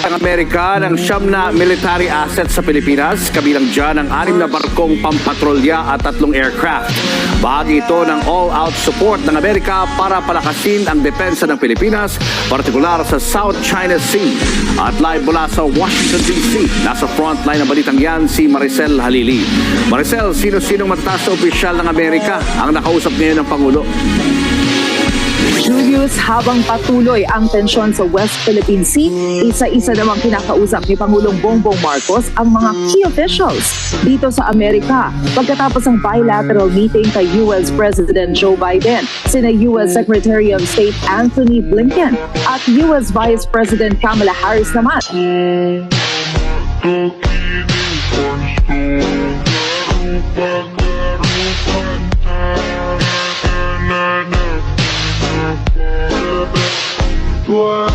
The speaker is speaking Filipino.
ng Amerika ng 9 na military assets sa Pilipinas, kabilang dyan ang 6 na barkong pampatrolya at 3 aircraft. Bahagi ito ng all-out support ng Amerika para palakasin ang depensa ng Pilipinas, partikular sa South China Sea. At live mula sa Washington DC, nasa frontline ng balitang yan si Maricel Halili. Maricel, sino-sinong matataas na opisyal ng Amerika ang nakausap ngayon ng Pangulo? Julius, habang patuloy ang tensyon sa West Philippine Sea, isa-isa namang kinakausap ni Pangulong Bongbong Marcos ang mga key officials dito sa Amerika pagkatapos ng bilateral meeting kay US President Joe Biden, sina US Secretary of State Anthony Blinken at US Vice President Kamala Harris naman. What?